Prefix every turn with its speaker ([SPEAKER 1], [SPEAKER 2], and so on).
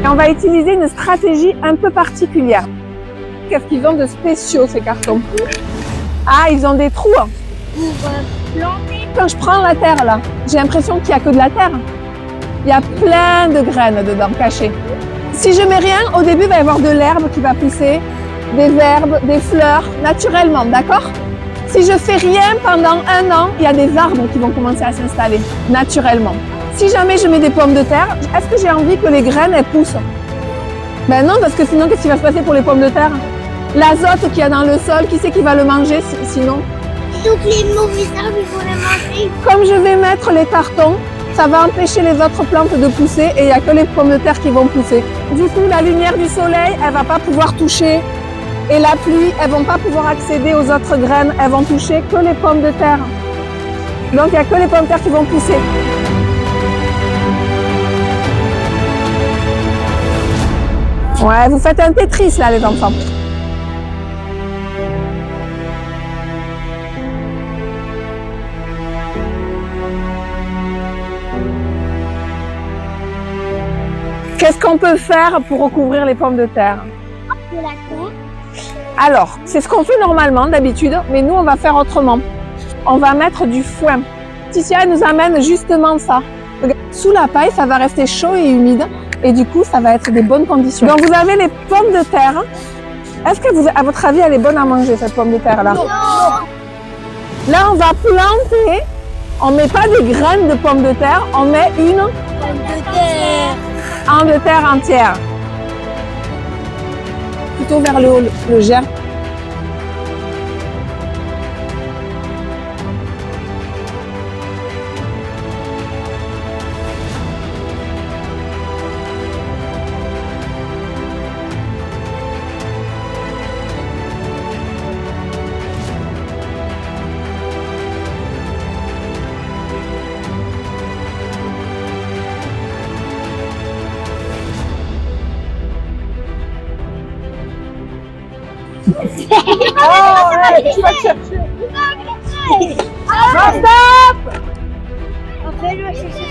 [SPEAKER 1] Et on va utiliser une stratégie un peu particulière. Qu'est-ce qu'ils ont de spéciaux, ces cartons? Ah, ils ont des trous.
[SPEAKER 2] Pour planter.
[SPEAKER 1] Quand je prends la terre, là, j'ai l'impression qu'il n'y a que de la terre. Il y a plein de graines dedans, cachées. Si je mets rien, au début, il va y avoir de l'herbe qui va pousser, des herbes, des fleurs, naturellement, d'accord? Si je fais rien pendant 1 an, il y a des arbres qui vont commencer à s'installer, naturellement. Si jamais je mets des pommes de terre, est-ce que j'ai envie que les graines, elles poussent? Ben non, parce que sinon, qu'est-ce qui va se passer pour les pommes de terre? L'azote qu'il y a dans le sol, qui c'est qui va le manger sinon?
[SPEAKER 2] Donc les mauvais arbres, ils vont les manger.
[SPEAKER 1] Comme je vais mettre les cartons, ça va empêcher les autres plantes de pousser et il n'y a que les pommes de terre qui vont pousser. Du coup, la lumière du soleil, elle va pas pouvoir toucher. Et la pluie, elles vont pas pouvoir accéder aux autres graines. Elles vont toucher que les pommes de terre. Donc, il n'y a que les pommes de terre qui vont pousser. Ouais, vous faites un Tetris là, les enfants. Qu'est-ce qu'on peut faire pour recouvrir les pommes de terre?
[SPEAKER 2] De la terre.
[SPEAKER 1] Alors, c'est ce qu'on fait normalement d'habitude, mais nous, on va faire autrement. On va mettre du foin. Titia, elle nous amène justement ça. Sous la paille, ça va rester chaud et humide, et du coup, ça va être des bonnes conditions. Donc, vous avez les pommes de terre. Est-ce que, à votre avis, elle est bonne à manger, cette pomme de terre-là?
[SPEAKER 2] Non.
[SPEAKER 1] Là, on va planter. On met pas des graines de pommes de terre, on met une
[SPEAKER 2] Pomme de terre.
[SPEAKER 1] pomme de terre entière. Plutôt vers le haut, le germe. Oh, ouais, tu vas te chercher.
[SPEAKER 2] Ah,
[SPEAKER 1] Non, stop!
[SPEAKER 2] en fait, je vais chercher